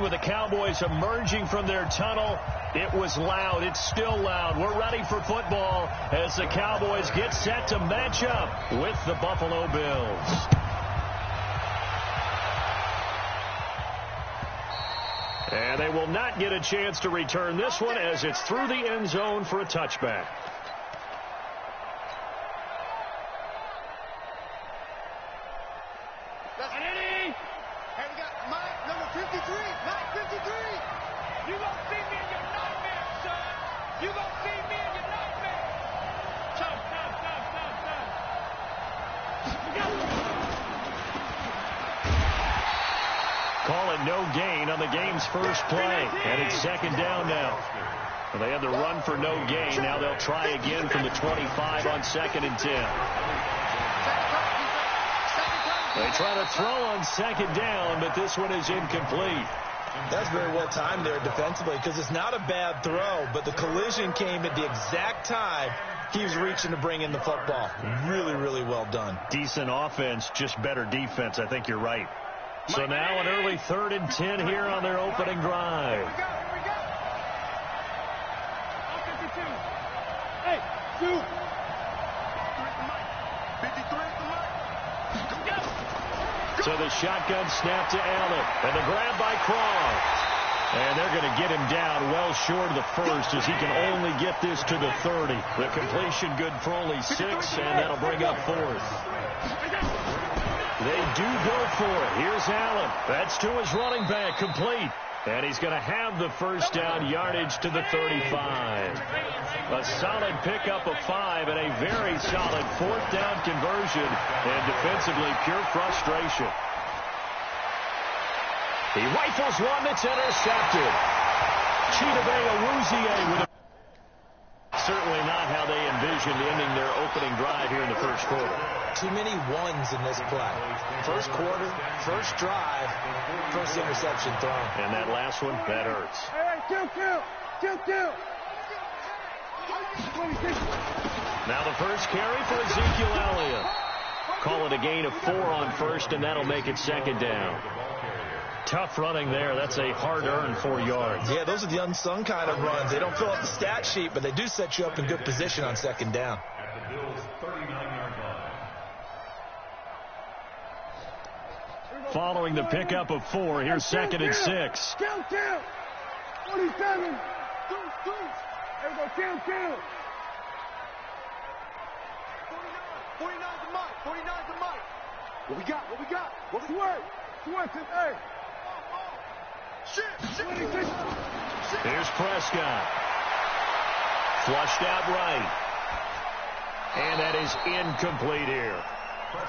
with the Cowboys emerging from their tunnel. It was loud. It's still loud. We're ready for football as the Cowboys get set to match up with the Buffalo Bills. And they will not get a chance to return this one as it's through the end zone for a touchback. Call it no gain on the game's first play. And it's second down now. Well, they had the run for no gain. Now they'll try again from the 25 on 2nd and 10. They try to throw on 2nd down, but this one is incomplete. That's very well timed there defensively because it's not a bad throw, but the collision came at the exact time he was reaching to bring in the football. Really, really well done. Decent offense, just better defense. I think you're right. So now an early 3rd and 10 here on their opening drive. So the shotgun snap to Allen. And the grab by Croft. And they're going to get him down well short of the first as he can only get this to the 30. The completion good for only 6, and that'll bring up 4th. They do go for it. Here's Allen. That's to his running back, complete. And he's going to have the first down yardage to the 35. A solid pickup of 5 and a very solid 4th down conversion. And defensively, pure frustration. He rifles one that's intercepted. Chidobe with a... Certainly not how they envisioned ending their opening drive here in the first quarter. Too many ones in this play. First quarter, first drive, first interception thrown. And that last one, that hurts. Kill. Now the first carry for Ezekiel Elliott. Call it a gain of 4 on first, and that'll make it 2nd down. Tough running there. That's a hard-earned 4 yards. Yeah, those are the unsung kind of runs. They don't fill up the stat sheet, but they do set you up in good position on 2nd down. Following the pickup of 4, here's 2nd and 6. Count. 47. Everybody kill. 49's the mic. What we got? What's the word? Hey. Shit. Here's Prescott. Flushed out right. And that is incomplete here.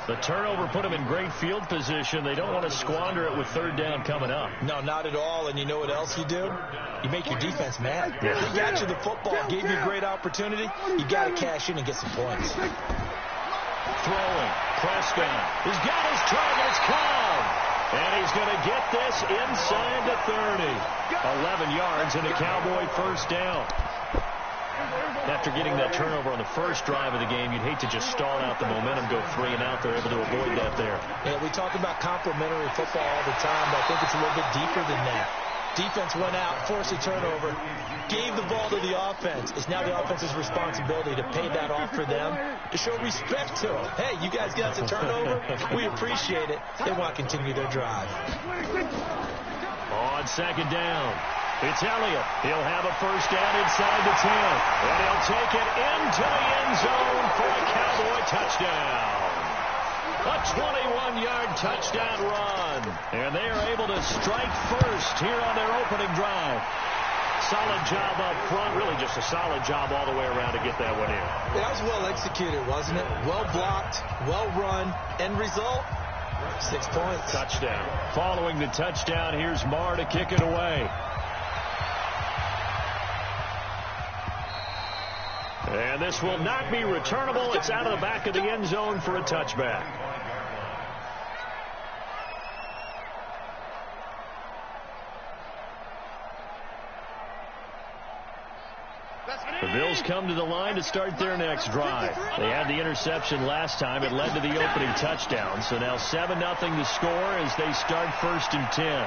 The turnover put them in great field position. They don't want to squander it with 3rd down coming up. No, not at all. And you know what else you do? You make your defense mad. Yeah. They got you the football, gave you a great opportunity. You got to cash in and get some points. Throwing. Prescott. He's got his target. It's Cobb. And he's going to get this inside the 30. 11 yards and a Cowboy first down. After getting that turnover on the first drive of the game, you'd hate to just stall out the momentum, go 3 and out. They're able to avoid that there. Yeah, we talk about complementary football all the time, but I think it's a little bit deeper than that. Defense went out, forced a turnover, gave the ball to the offense. It's now the offense's responsibility to pay that off for them, to show respect to them. Hey, you guys got the turnover. We appreciate it. They want to continue their drive. On 2nd down, it's Elliott. He'll have a first down inside the 10. And he'll take it into the end zone for a Cowboy touchdown. A 21-yard touchdown run. And they are able to strike first here on their opening drive. Solid job up front. Really just a solid job all the way around to get that one in. That was well executed, wasn't it? Well blocked, well run. End result, 6 points. Touchdown. Following the touchdown, here's Marr to kick it away. And this will not be returnable. It's out of the back of the end zone for a touchback. The Bills come to the line to start their next drive. They had the interception last time. It led to the opening touchdown. So now 7-0 the score as they start 1st and 10.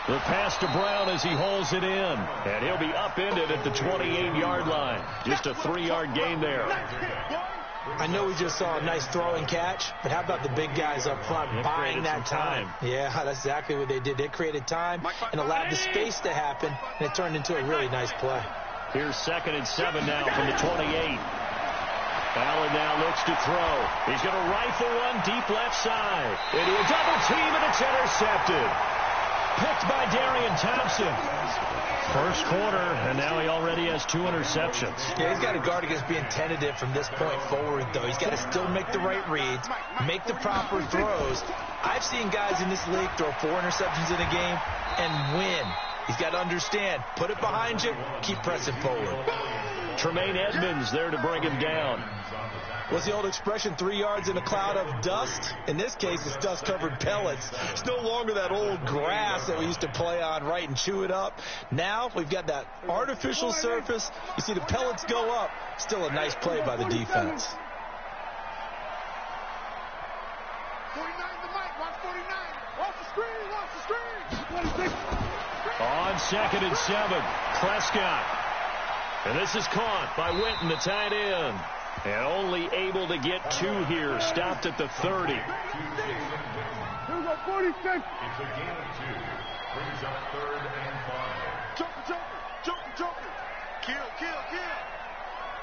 The pass to Brown as he holds it in. And he'll be upended at the 28-yard line. Just a 3-yard gain there. I know we just saw a nice throw and catch, but how about the big guys up front buying that time? Yeah, that's exactly what they did. They created time and allowed the space to happen, and it turned into a really nice play. Here's 2nd and 7 now from the 28. Allen now looks to throw. He's going to rifle one deep left side. Into a double team, and it's intercepted. Picked by Darian Thompson. First quarter, and now he already has 2 interceptions. Yeah, he's got to guard against being tentative from this point forward, though. He's got to still make the right reads, make the proper throws. I've seen guys in this league throw 4 interceptions in a game and win. He's got to understand, put it behind you, keep pressing forward. Tremaine Edmonds there to bring him down. What's the old expression, 3 yards in a cloud of dust? In this case, it's dust-covered pellets. It's no longer that old grass that we used to play on, right, and chew it up. Now we've got that artificial surface. You see the pellets go up. Still a nice play by the defense. 49 to Mike. Watch 49. Watch the screen. Watch the screen. 26. On 2nd and 7, Prescott. And this is caught by Winton, the tight end. And only able to get 2 here. Stopped at the 30. Here we go, 46. It's a gain of 2. Brings up 3rd and 5. Joker, Joker, Joker, Joker. Kill, kill, kill.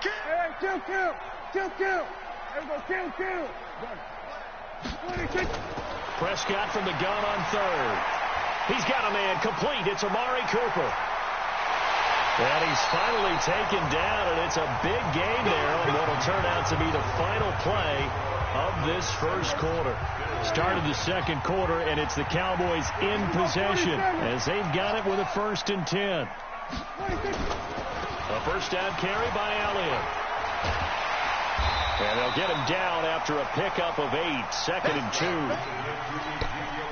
Kill. Hey, kill, kill. Kill, kill. Here we go, kill, kill. 26. Prescott from the gun on 3rd. He's got a man complete. It's Amari Cooper. And he's finally taken down, and it's a big gain there on what will turn out to be the final play of this first quarter. Started the second quarter, and it's the Cowboys in possession as they've got it with a 1st and 10. A first down carry by Elliott. And they'll get him down after a pickup of 8, 2nd and 2.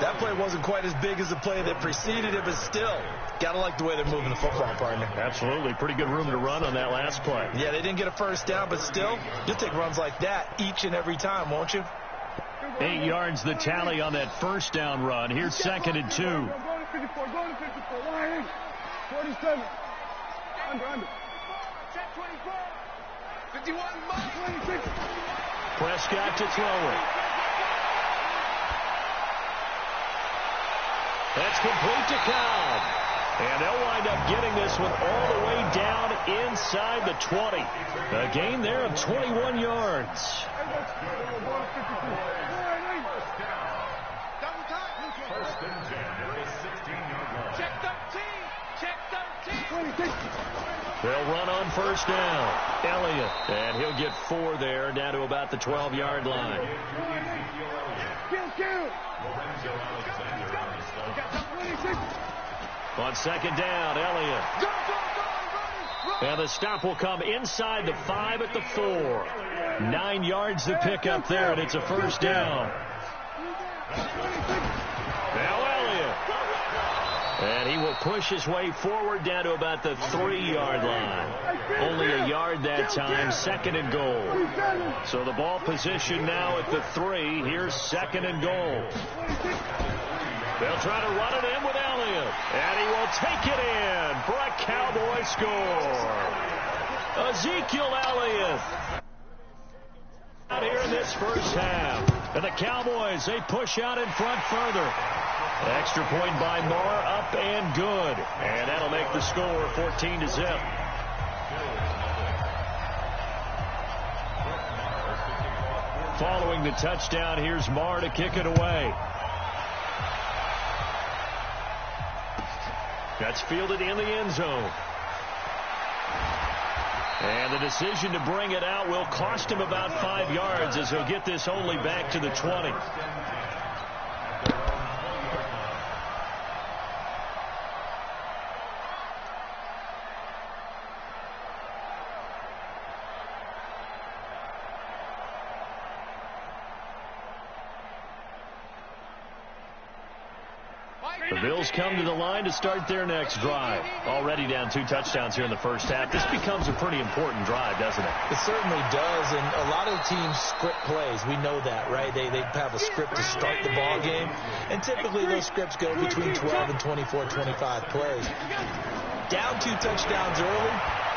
That play wasn't quite as big as the play that preceded it, but still, got to like the way they're moving the football, partner. Absolutely. Pretty good room to run on that last play. Yeah, they didn't get a first down, but still, you'll take runs like that each and every time, won't you? 8 yards the tally on that first down run. Here's 2nd and 2. Go to 54, go to 54. Line 47. Under. Check 24. 51, Mike. 26. Prescott to throw it. That's complete to Cobb. And they'll wind up getting this one all the way down inside the 20. A gain there of 21 yards. First and 10 at the 16-yard line. Check 13. Check 13. 26. They'll run on first down. Elliott. And he'll get 4 there, down to about the 12-yard line. Kill. On 2nd down, Elliott. And the stop will come inside the 5 at the 4. 9 yards to pick up there, and it's a first down. Now Elliott. And he will push his way forward down to about the 3-yard line. Only a yard that time, 2nd and goal. So the ball position now at the 3. Here's 2nd and goal. They'll try to run it in with Elliott. And he will take it in for a Cowboy score. Ezekiel Elliott out here in this first half. And the Cowboys, they push out in front further. Extra point by Marr, up and good. And that'll make the score 14-0. Following the touchdown, here's Marr to kick it away. That's fielded in the end zone. And the decision to bring it out will cost him about 5 yards as he'll get this only back to the 20. The Bills come to the line to start their next drive. Already down 2 touchdowns here in the first half. This becomes a pretty important drive, doesn't it? It certainly does, and a lot of teams script plays. We know that, right? They have a script to start the ball game, and typically those scripts go between 12 and 24, 25 plays. Down 2 touchdowns early,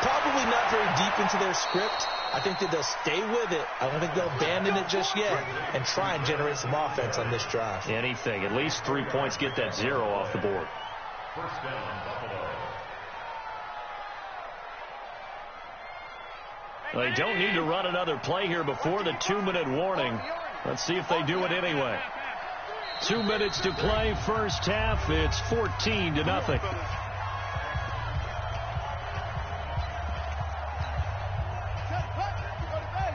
probably not very deep into their script. I think that they'll stay with it. I don't think they'll abandon it just yet and try and generate some offense on this drive. Anything. At least 3 points, get that 0 off the board. First down, Buffalo. They don't need to run another play here before the 2-minute warning. Let's see if they do it anyway. 2 minutes to play, first half. It's 14-0.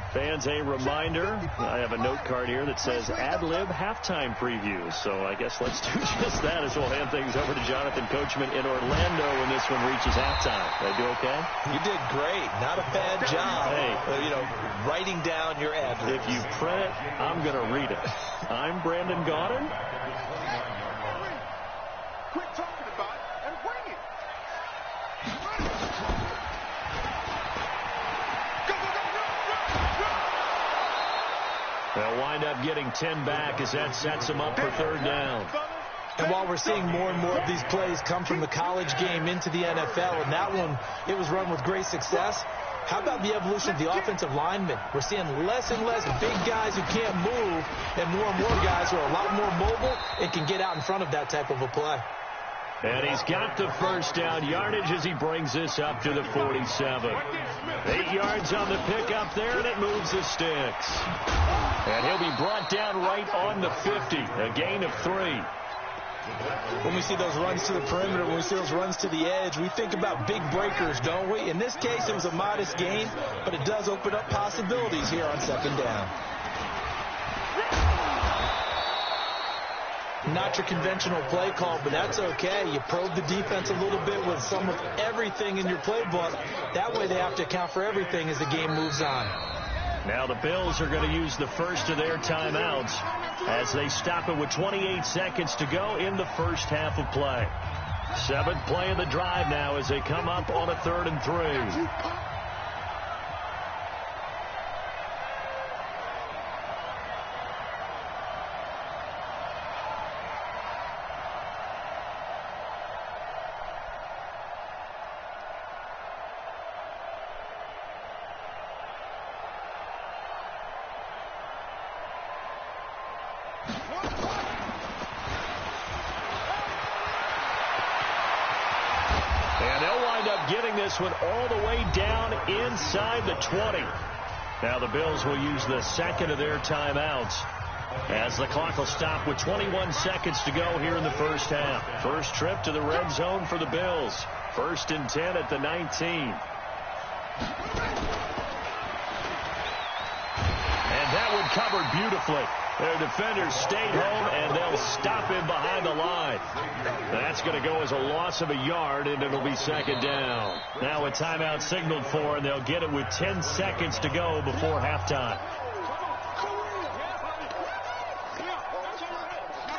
Fans, a reminder, I have a note card here that says ad-lib halftime preview. So I guess let's do just that as we'll hand things over to Jonathan Coachman in Orlando when this one reaches halftime. Did I do okay? You did great. Not a bad job. Hey, writing down your ad-libs. If you print it, I'm going to read it. I'm Brandon Gaudin. Quit talking about it and bring it. They'll wind up getting 10 back as that sets them up for third down. And while we're seeing more and more of these plays come from the college game into the NFL, and that one, it was run with great success, how about the evolution of the offensive linemen? We're seeing less and less big guys who can't move and more guys who are a lot more mobile and can get out in front of that type of a play. And he's got the first down yardage as he brings this up to the 47. 8 yards on the pickup there, and it moves the sticks. And he'll be brought down right on the 50, a gain of 3. When we see those runs to the perimeter, when we see those runs to the edge, we think about big breakers, don't we? In this case, it was a modest gain, but it does open up possibilities here on second down. Not your conventional play call, but that's okay. You probe the defense a little bit with some of everything in your playbook. That way they have to account for everything as the game moves on. Now the Bills are going to use the first of their timeouts as they stop it with 28 seconds to go in the first half of play. 7th play of the drive now as they come up on a 3rd and 3. This one all the way down inside the 20. Now the Bills will use the second of their timeouts as the clock will stop with 21 seconds to go here in the first half. First trip to the red zone for the Bills. 1st and 10 at the 19. And that one covered beautifully. Their defenders stayed home, and they'll stop him behind the line. That's going to go as a loss of a yard, and it'll be second down. Now a timeout signaled for, and they'll get it with 10 seconds to go before halftime.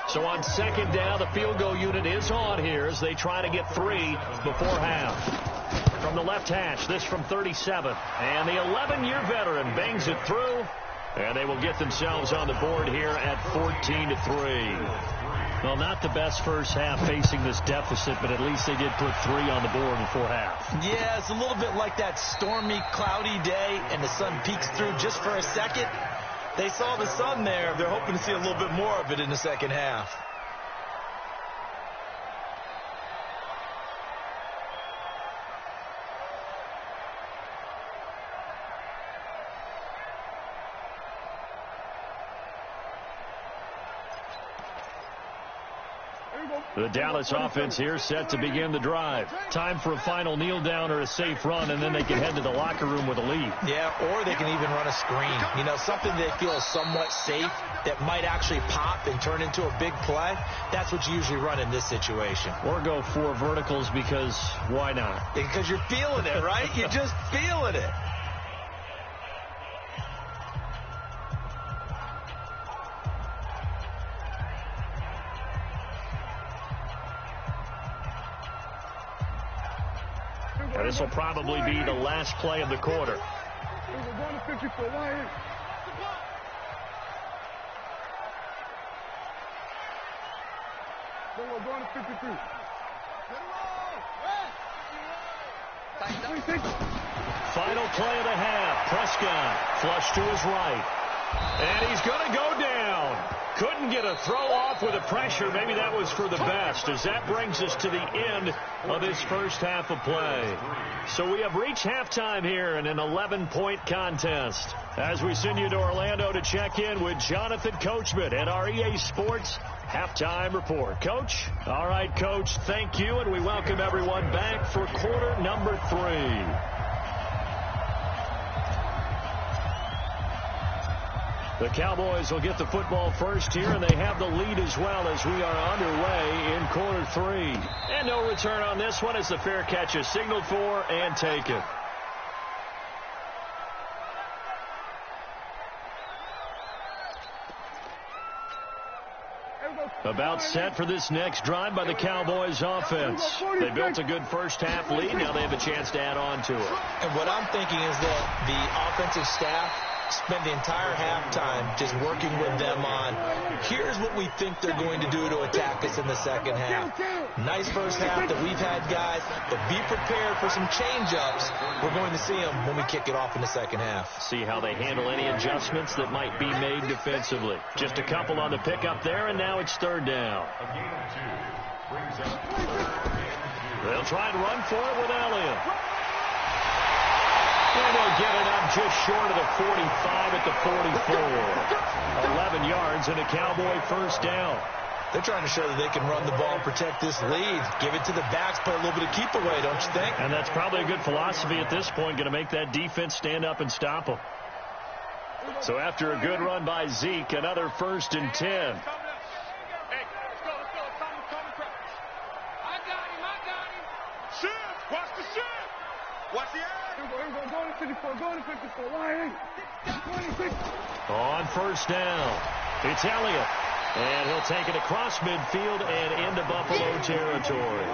So on second down, the field goal unit is on here as they try to get 3 before half. From the left hash, this from 37. And the 11-year veteran bangs it through. And they will get themselves on the board here at 14-3. Well, not the best first half facing this deficit, but at least they did put 3 on the board before half. Yeah, it's a little bit like that stormy, cloudy day, and the sun peeks through just for a second. They saw the sun there. They're hoping to see a little bit more of it in the second half. The Dallas offense here set to begin the drive. Time for a final kneel down or a safe run, and then they can head to the locker room with a lead. Yeah, or they can even run a screen. You know, something they feel is somewhat safe that might actually pop and turn into a big play. That's what you usually run in this situation. Or go 4 verticals because why not? Because you're feeling it, right? You're just feeling it. And this will probably be the last play of the quarter. We're going to 54. Why ain't? We're going to 53. Final play of the half. Prescott flush to his right. And he's going to go down. Couldn't get a throw off with the pressure. Maybe that was for the best, as that brings us to the end of this first half of play. So we have reached halftime here in an 11-point contest. As we send you to Orlando to check in with Jonathan Coachman at our EA Sports Halftime Report. Coach? All right, Coach, thank you, and we welcome everyone back for quarter number 3. The Cowboys will get the football first here, and they have the lead as well as we are underway in quarter 3. And no return on this one as the fair catch is signaled for and taken. About set for this next drive by the Cowboys offense. They built a good first half lead. Now they have a chance to add on to it. And what I'm thinking is that the offensive staff spend the entire halftime just working with them on, here's what we think they're going to do to attack us in the second half. Nice first half that we've had, guys, but be prepared for some change-ups. We're going to see them when we kick it off in the second half. See how they handle any adjustments that might be made defensively. Just a couple on the pickup there, and now it's third down. They'll try and run for it with Elliott. And they'll get it up just short of the 45 at the 44. 11 yards and a Cowboy first down. They're trying to show that they can run the ball and protect this lead. Give it to the backs, play a little bit of keep away, don't you think? And that's probably a good philosophy at this point, going to make that defense stand up and stop them. So after a good run by Zeke, another 1st and 10. On first down, it's Elliott. And he'll take it across midfield and into Buffalo territory.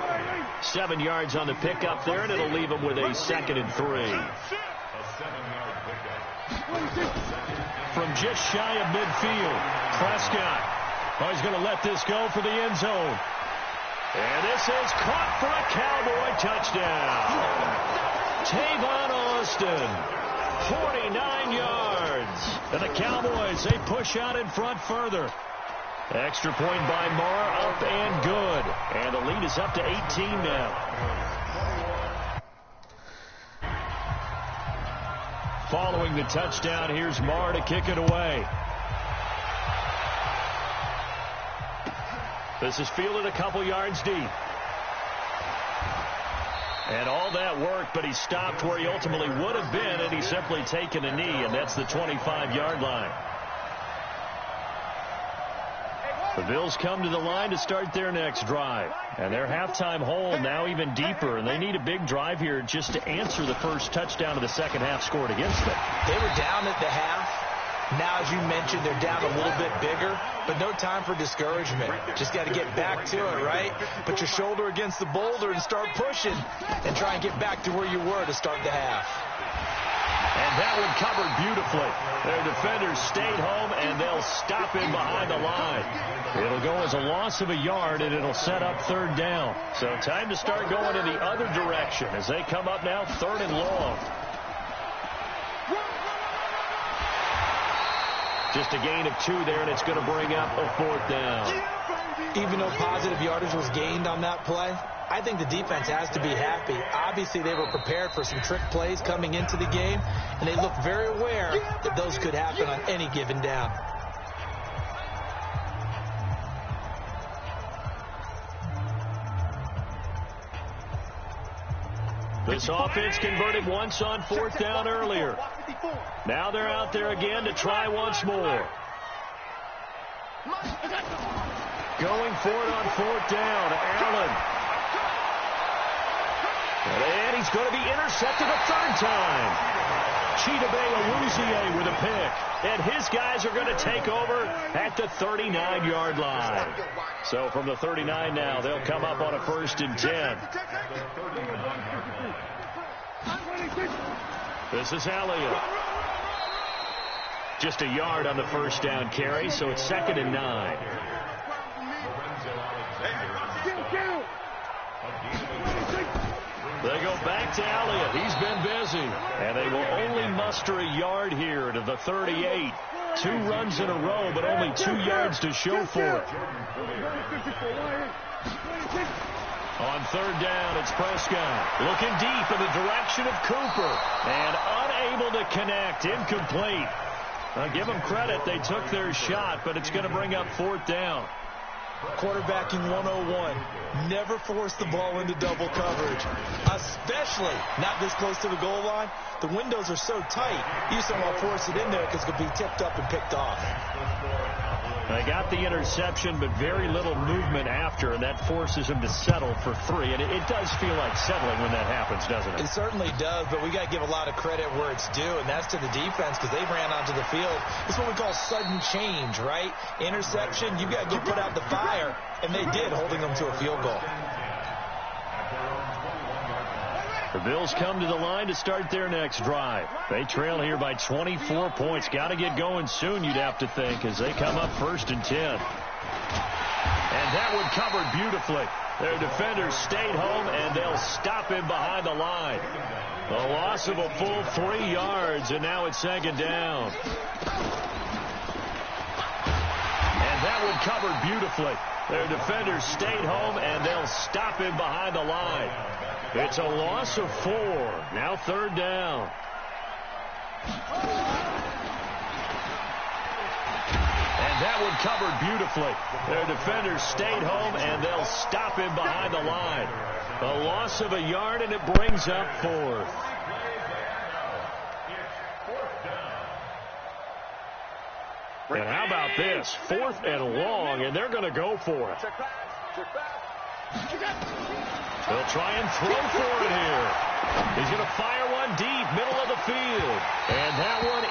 7 yards on the pickup there, and it'll leave him with a 2nd and 3. From just shy of midfield, Prescott. Oh, he's going to let this go for the end zone. And this is caught for a Cowboy touchdown. Tavon Austin, 49 yards. And the Cowboys, they push out in front further. Extra point by Marr, up and good. And the lead is up to 18 now. Following the touchdown, here's Marr to kick it away. This is fielded a couple yards deep. And all that work, but he stopped where he ultimately would have been, and he's simply taken a knee, and that's the 25-yard line. The Bills come to the line to start their next drive. And their halftime hole now even deeper, and they need a big drive here just to answer the first touchdown of the second half scored against them. They were down at the half. Now, as you mentioned, they're down a little bit bigger, but no time for discouragement. Just got to get back to it, right? Put your shoulder against the boulder and start pushing and try and get back to where you were to start the half. And that one covered beautifully. Their defenders stayed home, and they'll stop him behind the line. It'll go as a loss of a yard, and it'll set up third down. So time to start going in the other direction as they come up now 3rd and long. Just a gain of 2 there, and it's going to bring up a 4th down. Even though positive yardage was gained on that play, I think the defense has to be happy. Obviously, they were prepared for some trick plays coming into the game, and they look very aware that those could happen on any given down. This offense converted once on 4th down earlier. Now they're out there again to try once more. Going for it on 4th down. Allen. And he's going to be intercepted a 3rd time. Chidobe Awuzie with a pick. And his guys are going to take over at the 39-yard line. So from the 39 now, they'll come up on a 1st and 10. This is Elliott. Just a yard on the first down carry, so it's 2nd and 9. They go back to Elliott. He's been busy. And they will only muster a yard here to the 38. 2 runs in a row, but only 2 yards to show for it. On 3rd down, it's Prescott. Looking deep in the direction of Cooper. And unable to connect. Incomplete. I'll give them credit. They took their shot, but it's going to bring up 4th down. Quarterbacking 101. Never force the ball into double coverage, especially not this close to the goal line. The windows are so tight, you just don't want to force it in there because it could be tipped up and picked off. They got the interception, but very little movement after, and that forces them to settle for 3. And it does feel like settling when that happens, doesn't it? It certainly does, but we got to give a lot of credit where it's due, and that's to the defense because they ran onto the field. It's what we call sudden change, right? Interception, you got to go put out the fire, and they did, holding them to a field goal. The Bills come to the line to start their next drive. They trail here by 24 points. Got to get going soon, you'd have to think, as they come up 1st and 10. And that one covered beautifully. Their defenders stayed home, and they'll stop him behind the line. A loss of a full 3 yards, and now it's 2nd down. And that one covered beautifully. Their defenders stayed home, and they'll stop him behind the line. It's a loss of 4. Now 3rd down. And that one covered beautifully. Their defenders stayed home, and they'll stop him behind the line. A loss of a yard, and it brings up 4th. And how about this? 4th and long, and they're going to go for it. They'll try and throw for it here. He's going to fire one deep, middle of the field. And that one